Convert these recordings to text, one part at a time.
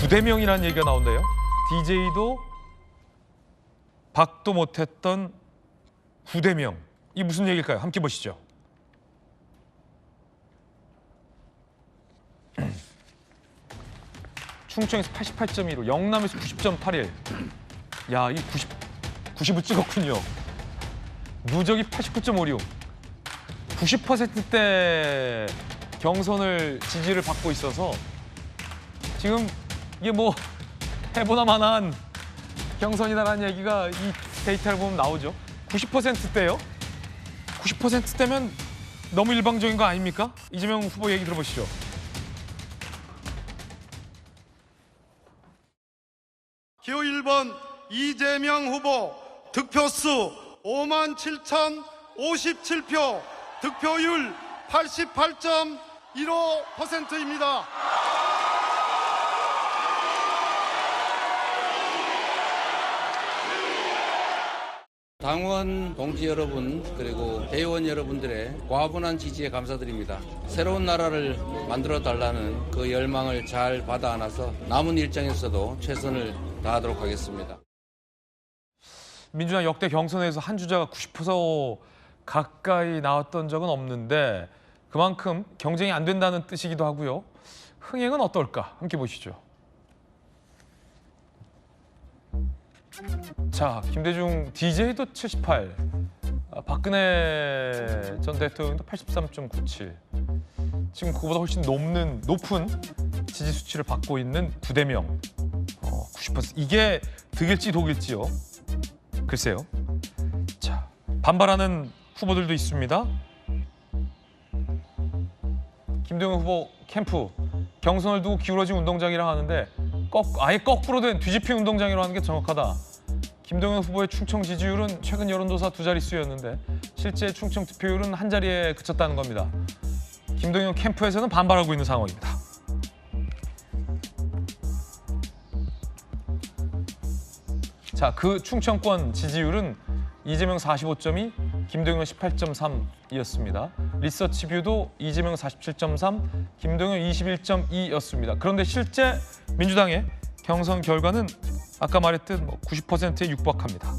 부대명이라는 얘기가 나온대요. DJ도 박도 못했던 구대명. 이 무슨 얘기일까요? 함께 보시죠. 충청에서 88.15, 영남에서 90.81. 야, 이 90을 찍었군요. 누적이 89.56. 90%대 경선을 지지를 받고 있어서 지금 이게 뭐 해보나 마나한 경선이다라는 얘기가 이 데이터를 보면 나오죠. 90%대요? 90%대면 너무 일방적인 거 아닙니까? 이재명 후보 얘기 들어보시죠. 기호 1번 이재명 후보 득표수 57,057표, 득표율 88.15%입니다. 당원 동지 여러분 그리고 대의원 여러분들의 과분한 지지에 감사드립니다. 새로운 나라를 만들어 달라는 그 열망을 잘 받아 안아서 남은 일정에서도 최선을 다하도록 하겠습니다. 민주당 역대 경선에서 한 주자가 90% 가까이 나왔던 적은 없는데 그만큼 경쟁이 안 된다는 뜻이기도 하고요. 흥행은 어떨까? 함께 보시죠. 자, 김대중 DJ도 78, 박근혜 전 대통령도 83.97. 지금 그거보다 훨씬 높은 지지 수치를 받고 있는 부대명 90%. 이게 득일지 독일지요? 글쎄요. 자, 반발하는 후보들도 있습니다. 김대중 후보 캠프 경선을 두고 기울어진 운동장이라 하는데 아예 거꾸로 된 뒤집힌 운동장이라고 하는 게 정확하다. 김동연 후보의 충청 지지율은 최근 여론조사 2자릿수였는데 실제 충청 득표율은 한 자리에 그쳤다는 겁니다. 김동연 캠프에서는 반발하고 있는 상황입니다. 자, 그 충청권 지지율은 이재명 45.2, 김동연 18.3이었습니다. 리서치뷰도 이재명 47.3, 김동연 21.2였습니다. 그런데 실제 민주당의 경선 결과는 아까 말했듯 90%에 육박합니다.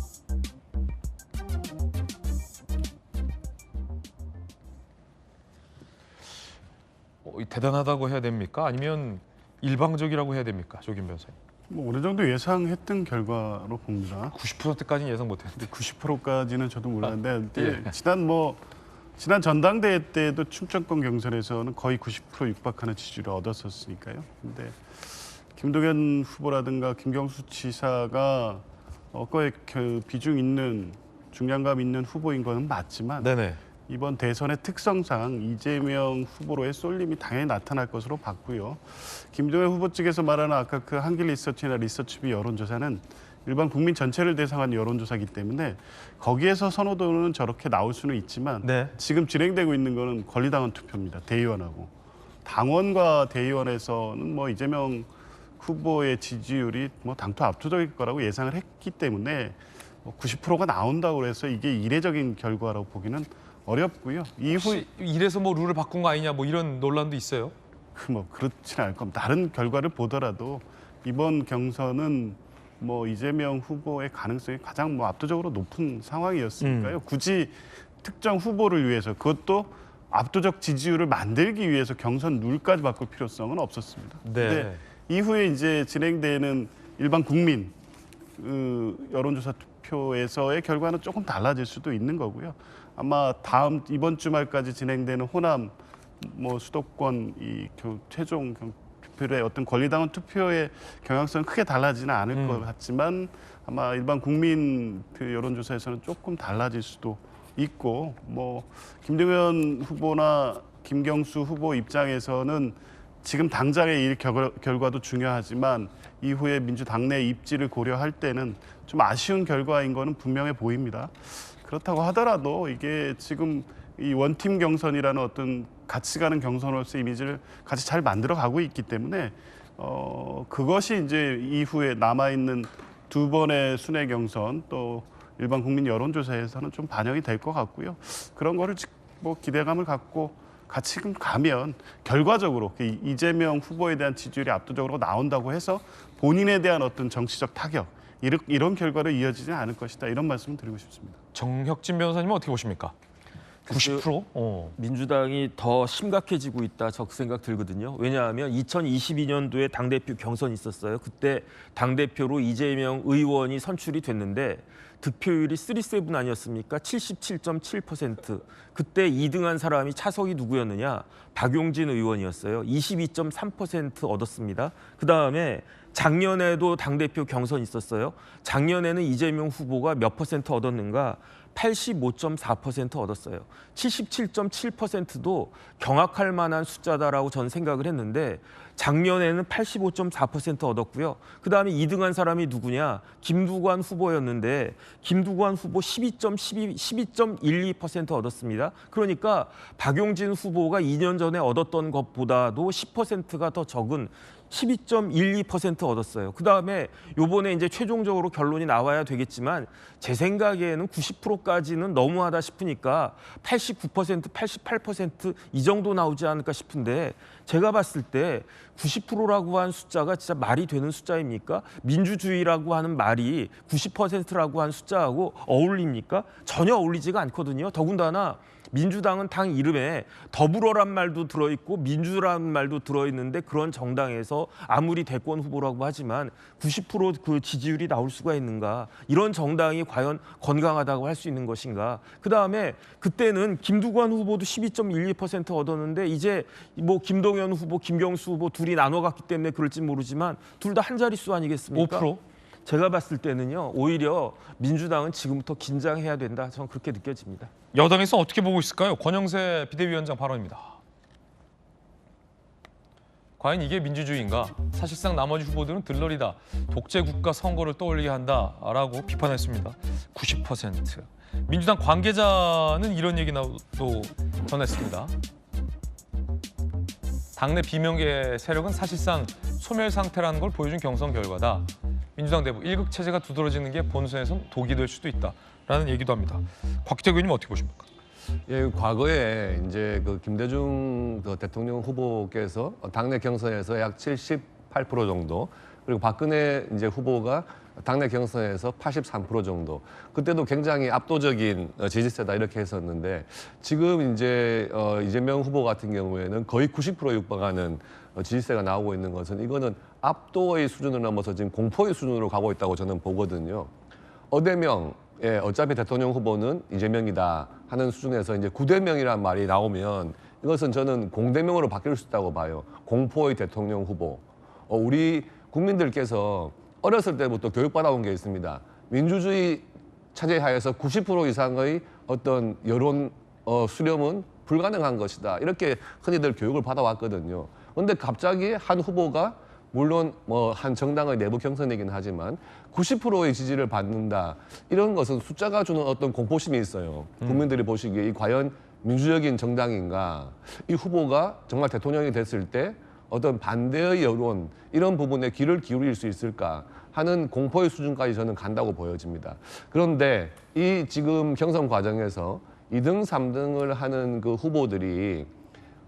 대단하다고 해야 됩니까? 아니면 일방적이라고 해야 됩니까? 조kim 변호사님. 어느 정도 예상했던 결과로 봅니다. 90%까지는 예상 못했는데 90%까지는 저도 몰랐는데 예. 지난 전당대회 때도 충청권 경선에서는 거의 90% 육박하는 지지를 얻었었으니까요. 근데 김동연 후보라든가 김경수 지사가 거의 그 비중 있는 중량감 있는 후보인 거는 맞지만 네네. 이번 대선의 특성상 이재명 후보로의 쏠림이 당연히 나타날 것으로 봤고요. 김동연 후보 측에서 말하는 아까 그 한길 리서치나 리서치비 여론조사는 일반 국민 전체를 대상한 여론조사이기 때문에 거기에서 선호도는 저렇게 나올 수는 있지만 네. 지금 진행되고 있는 거는 권리당원 투표입니다. 대의원하고. 당원과 대의원에서는 뭐 이재명 후보의 지지율이 뭐 당토 압도적일 거라고 예상을 했기 때문에 90%가 나온다고 해서 이게 이례적인 결과라고 보기는 어렵고요. 이후 이래서 뭐 룰을 바꾼 거 아니냐 뭐 이런 논란도 있어요. 그렇지는 않을 겁니다. 다른 결과를 보더라도 이번 경선은 뭐 이재명 후보의 가능성이 가장 압도적으로 높은 상황이었으니까요. 굳이 특정 후보를 위해서 그것도 압도적 지지율을 만들기 위해서 경선 룰까지 바꿀 필요성은 없었습니다. 네. 근데 이후에 이제 진행되는 일반 국민 여론조사 투표에서의 결과는 조금 달라질 수도 있는 거고요. 아마 이번 주말까지 진행되는 호남 수도권 최종 투표의 어떤 권리당원 투표의 경향성은 크게 달라지는 않을 것 같지만 아마 일반 국민 여론조사에서는 조금 달라질 수도 있고 김동연 후보나 김경수 후보 입장에서는 지금 당장의 이 결과도 중요하지만 이후에 민주당내 입지를 고려할 때는 좀 아쉬운 결과인 거는 분명해 보입니다. 그렇다고 하더라도 이게 지금 이 원팀 경선이라는 어떤 같이 가는 경선으로서 이미지를 같이 잘 만들어 가고 있기 때문에 그것이 이제 이후에 남아있는 두 번의 순회 경선 또 일반 국민 여론조사에서는 좀 반영이 될 것 같고요. 그런 거를 기대감을 갖고 같이 가면 결과적으로 이재명 후보에 대한 지지율이 압도적으로 나온다고 해서 본인에 대한 어떤 정치적 타격 이런 결과로 이어지지 않을 것이다. 이런 말씀을 드리고 싶습니다. 정혁진 변호사님은 어떻게 보십니까? 90%? 민주당이 더 심각해지고 있다 저 생각 들거든요. 왜냐하면 2022년도에 당대표 경선이 있었어요. 그때 당대표로 이재명 의원이 선출이 됐는데 득표율이 37 아니었습니까? 77.7%. 그때 2등한 사람이 차석이 누구였느냐? 박용진 의원이었어요. 22.3% 얻었습니다. 그다음에 작년에도 당대표 경선이 있었어요. 작년에는 이재명 후보가 몇 퍼센트 얻었는가? 85.4% 얻었어요. 77.7%도 경악할 만한 숫자다라고 저는 생각을 했는데 작년에는 85.4% 얻었고요. 그다음에 2등한 사람이 누구냐? 김두관 후보였는데 김두관 후보 12.12% 얻었습니다. 그러니까 박용진 후보가 2년 전에 얻었던 것보다도 10%가 더 적은 12.12% 얻었어요. 그다음에 요번에 이제 최종적으로 결론이 나와야 되겠지만 제 생각에는 90%까지는 너무하다 싶으니까 89%, 88% 이 정도 나오지 않을까 싶은데 제가 봤을 때 90%라고 한 숫자가 진짜 말이 되는 숫자입니까? 민주주의라고 하는 말이 90%라고 한 숫자하고 어울립니까? 전혀 어울리지가 않거든요. 더군다나 민주당은 당 이름에 더불어란 말도 들어있고 민주라는 말도 들어있는데 그런 정당에서 아무리 대권 후보라고 하지만 90% 지지율이 나올 수가 있는가? 이런 정당이 과연 건강하다고 할 수 있는 것인가? 그다음에 그때는 김두관 후보도 12.12% 얻었는데 이제 뭐 김동연 후보, 김경수 후보 둘이 나눠갔기 때문에 그럴지 모르지만 둘 다 한 자릿수 아니겠습니까? 5%? 제가 봤을 때는요. 오히려 민주당은 지금부터 긴장해야 된다. 저는 그렇게 느껴집니다. 여당에서 어떻게 보고 있을까요? 권영세 비대위원장 발언입니다. 과연 이게 민주주의인가? 사실상 나머지 후보들은 들러리다. 독재 국가 선거를 떠올리게 한다라고 비판했습니다. 90%. 민주당 관계자는 이런 얘기도 전했습니다. 당내 비명계 세력은 사실상 소멸 상태라는 걸 보여준 경선 결과다. 민주당 내부 일극 체제가 두드러지는 게 본선에선 독이 될 수도 있다라는 얘기도 합니다. 곽기태 의원님 어떻게 보십니까? 예, 과거에 이제 그 김대중 대통령 후보께서 당내 경선에서 약 78% 정도, 그리고 박근혜 이제 후보가 당내 경선에서 83% 정도. 그때도 굉장히 압도적인 지지세다 이렇게 했었는데 지금 이제 이재명 후보 같은 경우에는 거의 90%에 육박하는 지지세가 나오고 있는 것은 이거는 압도의 수준을 넘어서 지금 공포의 수준으로 가고 있다고 저는 보거든요. 어대명, 예, 어차피 대통령 후보는 이재명이다 하는 수준에서 이제 구대명이라는 말이 나오면 이것은 저는 공대명으로 바뀔 수 있다고 봐요. 공포의 대통령 후보. 우리 국민들께서 어렸을 때부터 교육받아온 게 있습니다. 민주주의 체제하에서 90% 이상의 어떤 여론 수렴은 불가능한 것이다. 이렇게 흔히들 교육을 받아왔거든요. 그런데 갑자기 한 후보가 물론 뭐 한 정당의 내부 경선이긴 하지만 90%의 지지를 받는다. 이런 것은 숫자가 주는 어떤 공포심이 있어요. 국민들이 보시기에 이 과연 민주적인 정당인가? 이 후보가 정말 대통령이 됐을 때 어떤 반대의 여론 이런 부분에 귀를 기울일 수 있을까 하는 공포의 수준까지 저는 간다고 보여집니다. 그런데 이 지금 경선 과정에서 2등, 3등을 하는 그 후보들이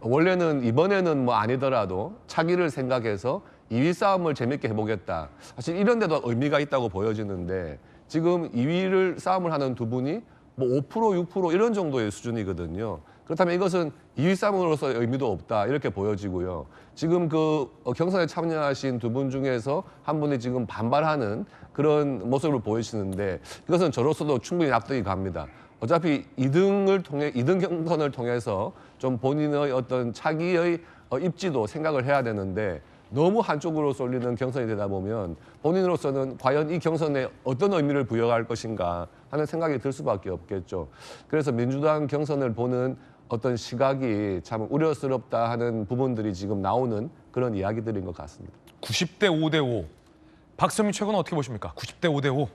원래는 이번에는 뭐 아니더라도 차기를 생각해서 2위 싸움을 재밌게 해보겠다. 사실 이런 데도 의미가 있다고 보여지는데 지금 2위를 싸움을 하는 두 분이 뭐 5%, 6% 이런 정도의 수준이거든요. 그렇다면 이것은 2위 싸움으로서 의미도 없다 이렇게 보여지고요. 지금 그 경선에 참여하신 두 분 중에서 한 분이 지금 반발하는 그런 모습을 보이시는데 이것은 저로서도 충분히 납득이 갑니다. 어차피 2등 경선을 통해서 좀 본인의 어떤 차기의 입지도 생각을 해야 되는데 너무 한쪽으로 쏠리는 경선이 되다 보면 본인으로서는 과연 이 경선에 어떤 의미를 부여할 것인가 하는 생각이 들 수밖에 없겠죠. 그래서 민주당 경선을 보는 어떤 시각이 참 우려스럽다 하는 부분들이 지금 나오는 그런 이야기들인 것 같습니다. 90대 5대 5. 박선미 최고는 어떻게 보십니까? 90대 5대 5.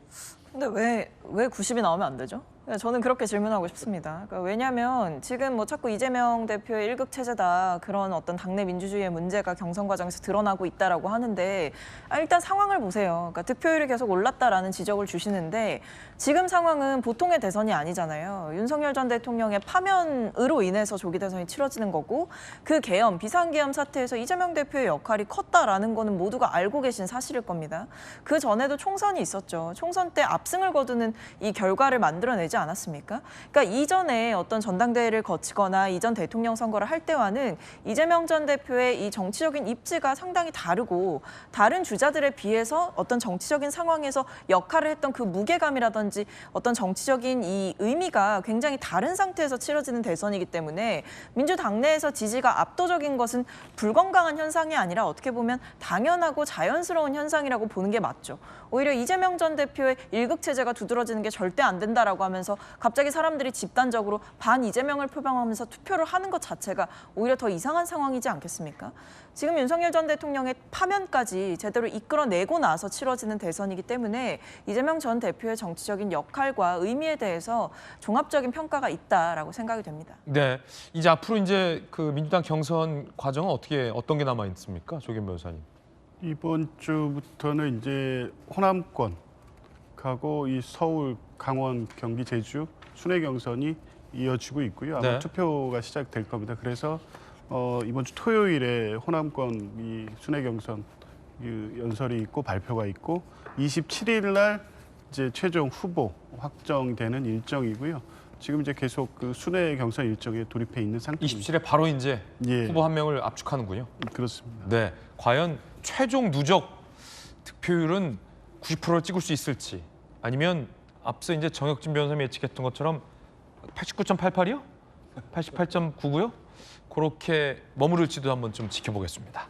근데 왜 90이 나오면 안 되죠? 저는 그렇게 질문하고 싶습니다. 그러니까 왜냐하면 지금 뭐 자꾸 이재명 대표의 일극 체제다 그런 어떤 당내 민주주의의 문제가 경선 과정에서 드러나고 있다라고 하는데 일단 상황을 보세요. 그러니까 득표율이 계속 올랐다라는 지적을 주시는데 지금 상황은 보통의 대선이 아니잖아요. 윤석열 전 대통령의 파면으로 인해서 조기 대선이 치러지는 거고 그 계엄, 비상계엄 사태에서 이재명 대표의 역할이 컸다라는 거는 모두가 알고 계신 사실일 겁니다. 그 전에도 총선이 있었죠. 총선 때 압승을 거두는 이 결과를 만들어내지 않았습니까? 그러니까 이전에 어떤 전당대회를 거치거나 이전 대통령 선거를 할 때와는 이재명 전 대표의 이 정치적인 입지가 상당히 다르고 다른 주자들에 비해서 어떤 정치적인 상황에서 역할을 했던 그 무게감이라든지 어떤 정치적인 이 의미가 굉장히 다른 상태에서 치러지는 대선이기 때문에 민주당 내에서 지지가 압도적인 것은 불건강한 현상이 아니라 어떻게 보면 당연하고 자연스러운 현상이라고 보는 게 맞죠. 오히려 이재명 전 대표의 일극 체제가 두드러지는 게 절대 안 된다라고 하면서 갑자기 사람들이 집단적으로 반 이재명을 표방하면서 투표를 하는 것 자체가 오히려 더 이상한 상황이지 않겠습니까? 지금 윤석열 전 대통령의 파면까지 제대로 이끌어내고 나서 치러지는 대선이기 때문에 이재명 전 대표의 정치적인 역할과 의미에 대해서 종합적인 평가가 있다라고 생각이 됩니다. 네, 이제 앞으로 이제 그 민주당 경선 과정은 어떤 게 남아 있습니까, 조겸 변호사님? 이번 주부터는 이제 호남권 하고 이 서울, 강원, 경기, 제주 순회 경선이 이어지고 있고요. 아마 네. 투표가 시작될 겁니다. 그래서 이번 주 토요일에 호남권 이 순회 경선 연설이 있고 발표가 있고 27일 날 이제 최종 후보 확정되는 일정이고요. 지금 이제 계속 그 순회 경선 일정에 돌입해 있는 상태입니다. 27에 바로 이제 예. 후보 한 명을 압축하는군요. 그렇습니다. 네, 과연 최종 누적 득표율은 90%를 찍을 수 있을지, 아니면 앞서 이제 정혁진 변호사님이 예측했던 것처럼 89.88이요? 88.99요? 그렇게 머무를지도 한번 좀 지켜보겠습니다.